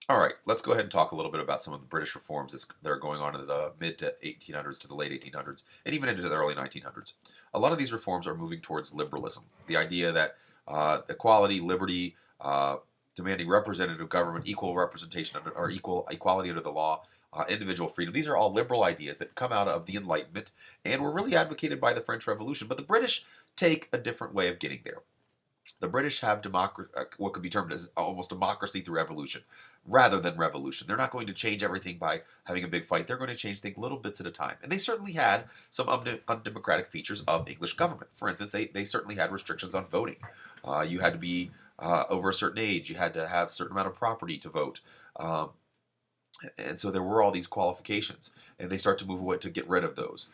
All right, let's go ahead and talk a little bit about some of the British reforms that are going on in the mid to 1800s to the late 1800s, and even into the early 1900s. A lot of these reforms are moving towards liberalism, the idea that equality, liberty, demanding representative government, equal representation under, or equal equality under the law, individual freedom. These are all liberal ideas that come out of the Enlightenment and were really advocated by the French Revolution. But the British take a different way of getting there. The British have what could be termed as almost democracy through evolution rather than revolution. They're not going to change everything by having a big fight. They're going to change things little bits at a time. And they certainly had some undemocratic features of English government. For instance, they certainly had restrictions on voting. You had to be over a certain age. You had to have a certain amount of property to vote. Um, and so there were all these qualifications, and they start to move away to get rid of those.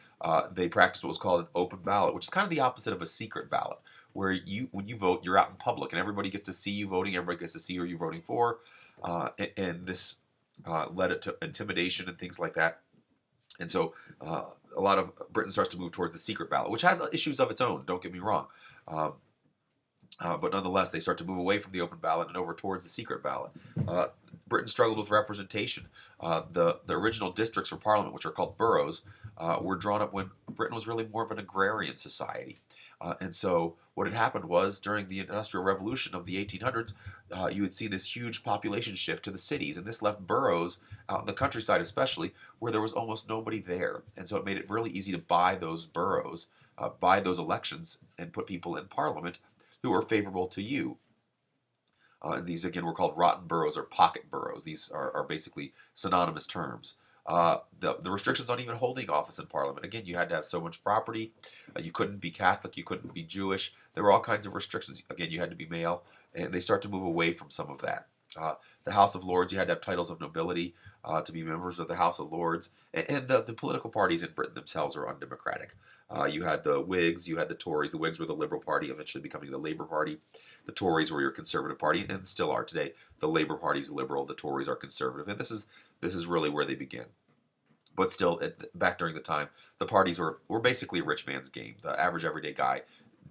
They practiced what was called an open ballot, which is kind of the opposite of a secret ballot, where when you vote, you're out in public, and everybody gets to see you voting. Everybody gets to see who you're voting for, and this led it to intimidation and things like that. And so a lot of Britain starts to move towards the secret ballot, which has issues of its own. Don't get me wrong. Um, but nonetheless, they start to move away from the open ballot and over towards the secret ballot. Uh, Britain struggled with representation. The original districts for Parliament, which are called boroughs, were drawn up when Britain was really more of an agrarian society. And so what had happened was during the Industrial Revolution of the 1800s, you would see this huge population shift to the cities, and this left boroughs out in the countryside, especially where there was almost nobody there. And so it made it really easy to buy those boroughs, buy those elections, and put people in Parliament who are favorable to you. And these, again, were called rotten boroughs or pocket boroughs. These are basically synonymous terms. The restrictions on even holding office in Parliament. Again, you had to have so much property. You couldn't be Catholic. You couldn't be Jewish. There were all kinds of restrictions. Again, you had to be male. And they start to move away from some of that. The House of Lords, you had to have titles of nobility to be members of the House of Lords. And the political parties in Britain themselves are undemocratic. You had the Whigs, you had the Tories. The Whigs were the Liberal Party, eventually becoming the Labour Party. The Tories were your Conservative Party, and still are today. The Labour Party is liberal, the Tories are conservative, and this is really where they begin. But still, back during the time, the parties were basically a rich man's game. The average everyday guy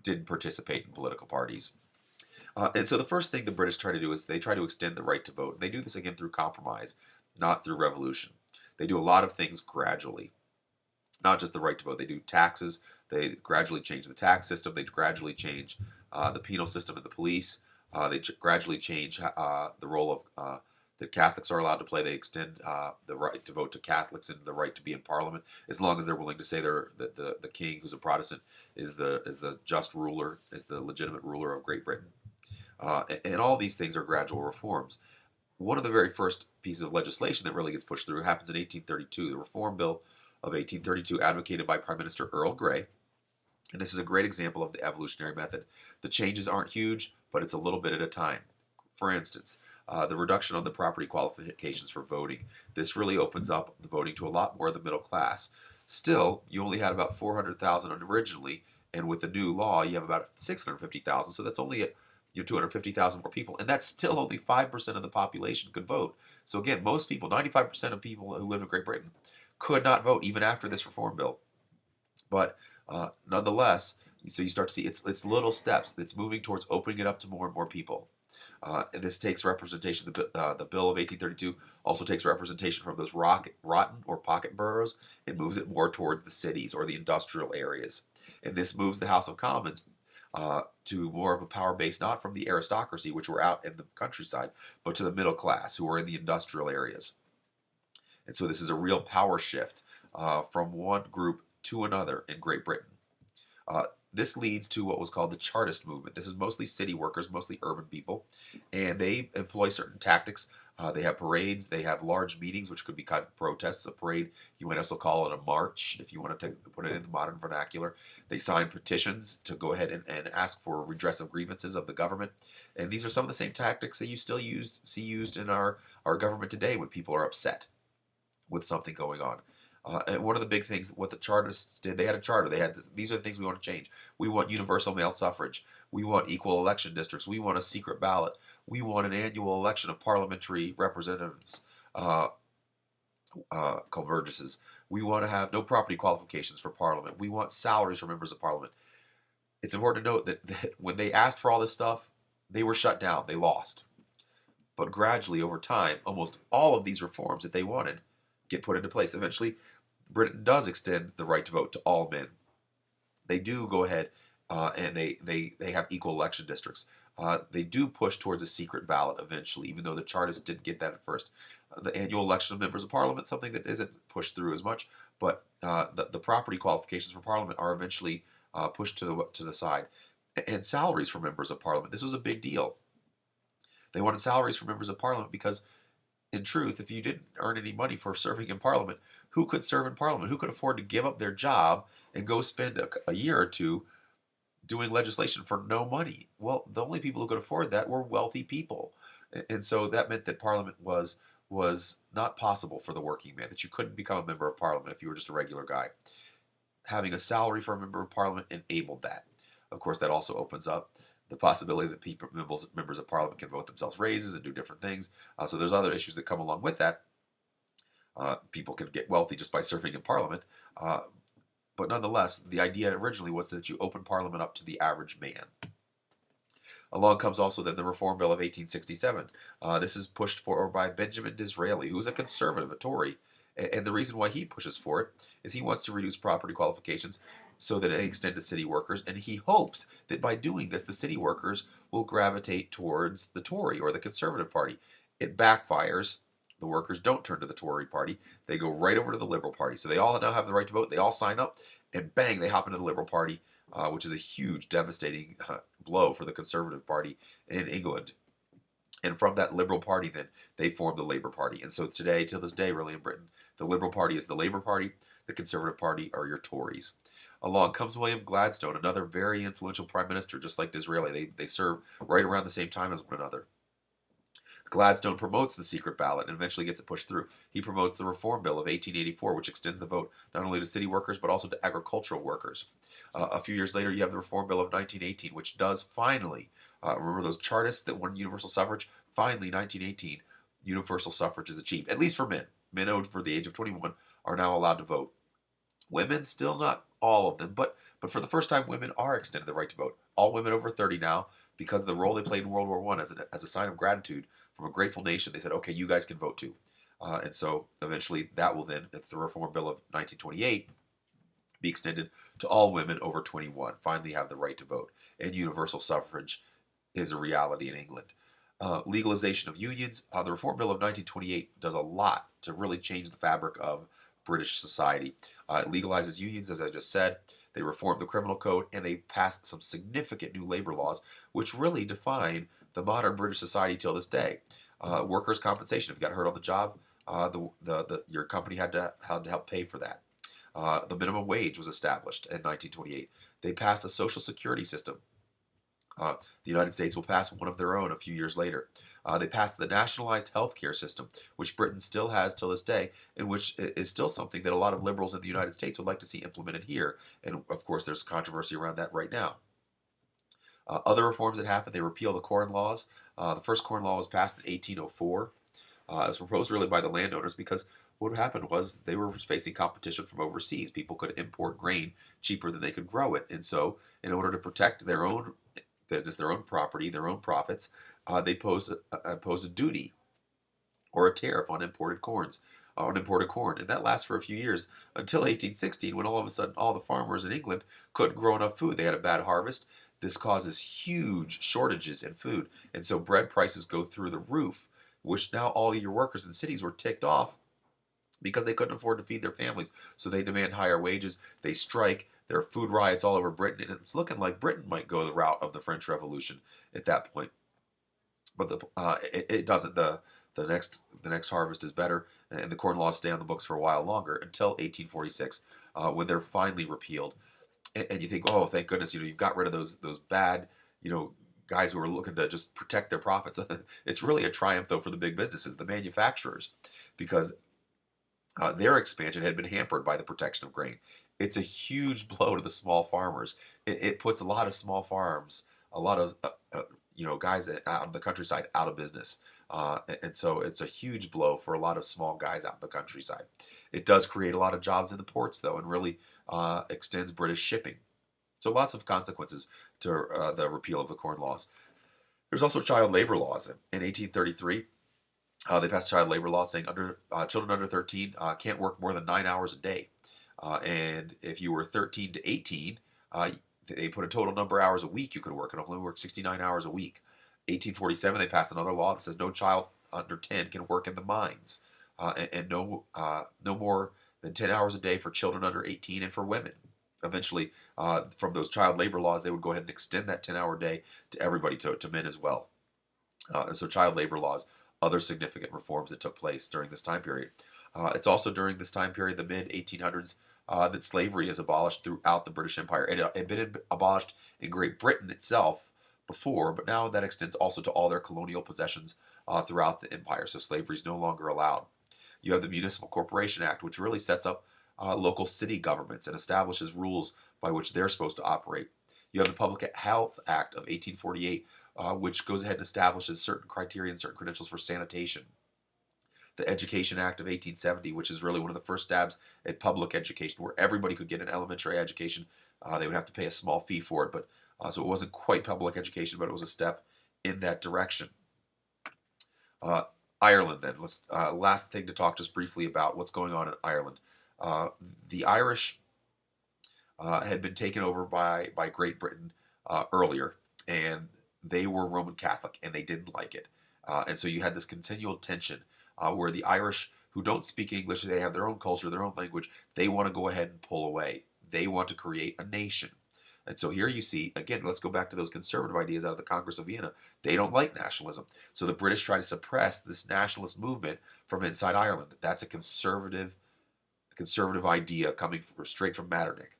didn't participate in political parties. And so the first thing the British try to do is they try to extend the right to vote. And they do this again through compromise, not through revolution. They do a lot of things gradually, not just the right to vote. They do taxes. They gradually change the tax system. They gradually change the penal system and the police. They gradually change the role of that Catholics are allowed to play. They extend the right to vote to Catholics and the right to be in Parliament, as long as they're willing to say the king, who's a Protestant, is the just ruler, is the legitimate ruler of Great Britain. And all these things are gradual reforms. One of the very first pieces of legislation that really gets pushed through happens in 1832, the Reform Bill of 1832, advocated by Prime Minister Earl Grey. And this is a great example of the evolutionary method. The changes aren't huge, but it's a little bit at a time. For instance, the reduction on the property qualifications for voting. This really opens up the voting to a lot more of the middle class. Still, you only had about 400,000 originally, and with the new law, you have about 650,000. So that's only 250,000 more people, and that's still only 5% of the population could vote. So again, most people, 95% of people who live in Great Britain, could not vote even after this reform bill. But nonetheless, so you start to see it's little steps. It's moving towards opening it up to more and more people. And this takes representation. The Bill of 1832 also takes representation from those rotten or pocket boroughs and moves it more towards the cities or the industrial areas. And this moves the House of Commons to more of a power base, not from the aristocracy, which were out in the countryside, but to the middle class, who were in the industrial areas. And so this is a real power shift from one group to another in Great Britain. Uh, this leads to what was called the Chartist Movement. This is mostly city workers, mostly urban people, and they employ certain tactics. They have parades, they have large meetings, which could be kind of protests. A parade, you might also call it a march, if you want to put it in the modern vernacular. They sign petitions to go ahead and ask for redress of grievances of the government. And these are some of the same tactics that you still see used in our government today when people are upset with something going on. And one of the big things, what the Chartists did, they had a charter. They had these are the things we want to change. We want universal male suffrage. We want equal election districts. We want a secret ballot. We want an annual election of parliamentary representatives, called burgesses. We want to have no property qualifications for Parliament. We want salaries for members of Parliament. It's important to note that when they asked for all this stuff, they were shut down. They lost. But gradually, over time, almost all of these reforms that they wanted get put into place. Eventually, Britain does extend the right to vote to all men. They do go ahead and they have equal election districts. They do push towards a secret ballot eventually, even though the Chartists didn't get that at first. The annual election of members of Parliament, something that isn't pushed through as much, but the property qualifications for Parliament are eventually pushed to the side. And salaries for members of Parliament. This was a big deal. They wanted salaries for members of Parliament because, in truth, if you didn't earn any money for serving in Parliament, who could serve in Parliament? Who could afford to give up their job and go spend a year or two doing legislation for no money? Well, the only people who could afford that were wealthy people. And so that meant that Parliament was not possible for the working man, that you couldn't become a member of Parliament if you were just a regular guy. Having a salary for a member of Parliament enabled that. Of course, that also opens up the possibility that members of Parliament can vote themselves raises and do different things. So there's other issues that come along with that. People can get wealthy just by serving in Parliament. But nonetheless, the idea originally was that you open Parliament up to the average man. Along comes also then the Reform Bill of 1867. This is pushed forward by Benjamin Disraeli, who is a conservative, a Tory. And the reason why he pushes for it is he wants to reduce property qualifications so that they extend to city workers. And he hopes that by doing this, the city workers will gravitate towards the Tory or the Conservative Party. It backfires. The workers don't turn to the Tory Party. They go right over to the Liberal Party. So they all now have the right to vote. They all sign up, and bang, they hop into the Liberal Party, which is a huge, devastating blow for the Conservative Party in England. And from that Liberal Party, then, they formed the Labour Party. And so today, till this day, really in Britain, the Liberal Party is the Labour Party. The Conservative Party are your Tories. Along comes William Gladstone, another very influential prime minister, just like Disraeli. They serve right around the same time as one another. Gladstone promotes the secret ballot and eventually gets it pushed through. He promotes the Reform Bill of 1884, which extends the vote not only to city workers but also to agricultural workers. A few years later, you have the Reform Bill of 1918, which does finally, remember those Chartists that won universal suffrage? Finally, 1918, universal suffrage is achieved, at least for men. Men over the age of 21 are now allowed to vote. Women, still not all of them, but for the first time, women are extended the right to vote. All women over 30 now, because of the role they played in World War I as a sign of gratitude from a grateful nation, they said, okay, you guys can vote too. And so eventually that will then, at the Reform Bill of 1928, be extended to all women over 21, finally have the right to vote. And universal suffrage is a reality in England. Legalization of unions. The Reform Bill of 1928 does a lot to really change the fabric of British society. It legalizes unions, as I just said. They reformed the criminal code, and they passed some significant new labor laws, which really define the modern British society till this day. Workers' compensation. If you got hurt on the job, your company had to help pay for that. The minimum wage was established in 1928. They passed a social security system. The United States will pass one of their own a few years later. They passed the nationalized health care system, which Britain still has till this day, and which is still something that a lot of liberals in the United States would like to see implemented here. And of course, there's controversy around that right now. Other reforms that happened, they repealed the Corn Laws. The first Corn Law was passed in 1804. It was proposed really by the landowners because what happened was they were facing competition from overseas. People could import grain cheaper than they could grow it. And so in order to protect their own business, their own property, their own profits, they imposed a duty or a tariff on imported corn. And that lasts for a few years until 1816, when all of a sudden all the farmers in England couldn't grow enough food. They had a bad harvest. This causes huge shortages in food. And so bread prices go through the roof, which now all of your workers in cities were ticked off because they couldn't afford to feed their families. So they demand higher wages. They strike. There are food riots all over Britain. And it's looking like Britain might go the route of the French Revolution at that point. But it doesn't. The next harvest is better, and the Corn Laws stay on the books for a while longer until 1846, when they're finally repealed. And you think, oh, thank goodness, you've got rid of those bad, guys who are looking to just protect their profits. It's really a triumph, though, for the big businesses, the manufacturers, because their expansion had been hampered by the protection of grain. It's a huge blow to the small farmers. It puts a lot of small farms, a lot of guys out in the countryside out of business. And so it's a huge blow for a lot of small guys out in the countryside. It does create a lot of jobs in the ports, though, and really extends British shipping. So lots of consequences to the repeal of the Corn Laws. There's also child labor laws. In 1833, They passed child labor laws saying children under 13 can't work more than 9 hours a day. And if you were 13 to 18, they put a total number of hours a week you could work, and only work 69 hours a week. 1847, they passed another law that says no child under 10 can work in the mines, and no more than 10 hours a day for children under 18 and for women. Eventually, from those child labor laws, they would go ahead and extend that 10-hour day to everybody, to men as well. And so child labor laws, other significant reforms that took place during this time period. It's also during this time period, the mid 1800s, that slavery is abolished throughout the British Empire. It had been abolished in Great Britain itself before, but now that extends also to all their colonial possessions throughout the empire. So slavery is no longer allowed. You have the Municipal Corporation Act, which really sets up local city governments and establishes rules by which they're supposed to operate. You have the Public Health Act of 1848, which goes ahead and establishes certain criteria and certain credentials for sanitation. The Education Act of 1870, which is really one of the first stabs at public education, where everybody could get an elementary education. They would have to pay a small fee for it, but so it wasn't quite public education, but it was a step in that direction. Ireland, then. Let's last thing to talk just briefly about what's going on in Ireland. The Irish had been taken over by Great Britain earlier, and they were Roman Catholic, and they didn't like it. And so you had this continual tension where the Irish, who don't speak English, they have their own culture, their own language, they want to go ahead and pull away. They want to create a nation. And so here you see, again, let's go back to those conservative ideas out of the Congress of Vienna. They don't like nationalism. So the British try to suppress this nationalist movement from inside Ireland. That's a conservative idea coming straight from Metternich.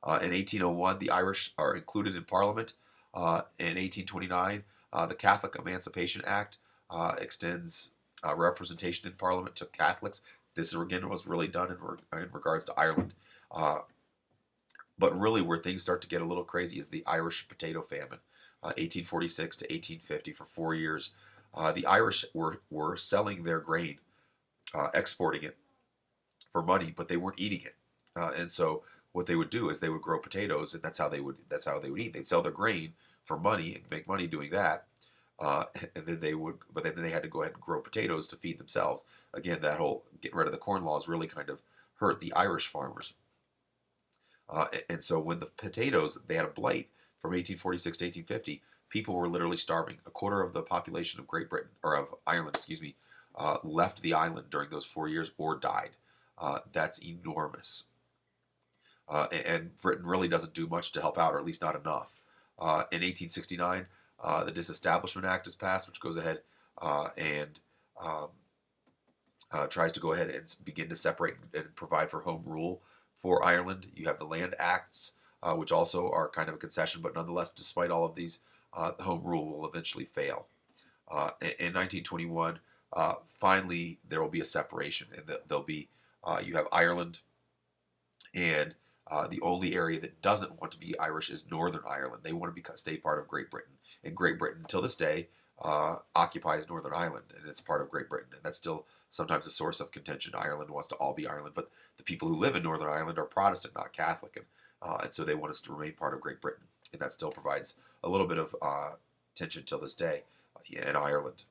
In 1801, the Irish are included in Parliament. In 1829, the Catholic Emancipation Act extends representation in Parliament to Catholics. This, again, was really done in regards to Ireland. But really where things start to get a little crazy is the Irish potato famine, 1846 to 1850. For 4 years, the Irish were selling their grain, exporting it for money, but they weren't eating it. And so what they would do is they would grow potatoes, and that's how they would eat. They'd sell their grain for money and make money doing that. And then they had to go ahead and grow potatoes to feed themselves. Again, that whole getting rid of the corn laws really kind of hurt the Irish farmers. And so when the potatoes, they had a blight from 1846 to 1850, people were literally starving. A quarter of the population of Great Britain, or of Ireland, left the island during those 4 years or died. That's enormous. And Britain really doesn't do much to help out, or at least not enough. In 1869, the Disestablishment Act is passed, which goes ahead and tries to go ahead and begin to separate and provide for home rule for Ireland. You have the Land Acts, which also are kind of a concession, but nonetheless, despite all of these, home rule will eventually fail. In 1921, finally, there will be a separation, and there'll be you have Ireland, and the only area that doesn't want to be Irish is Northern Ireland. They want to stay part of Great Britain, and Great Britain, till this day, occupies Northern Ireland, and it's part of Great Britain, and that's still sometimes a source of contention. Ireland wants to all be Ireland, but the people who live in Northern Ireland are Protestant, not Catholic, and so they want us to remain part of Great Britain, and that still provides a little bit of tension till this day in Ireland.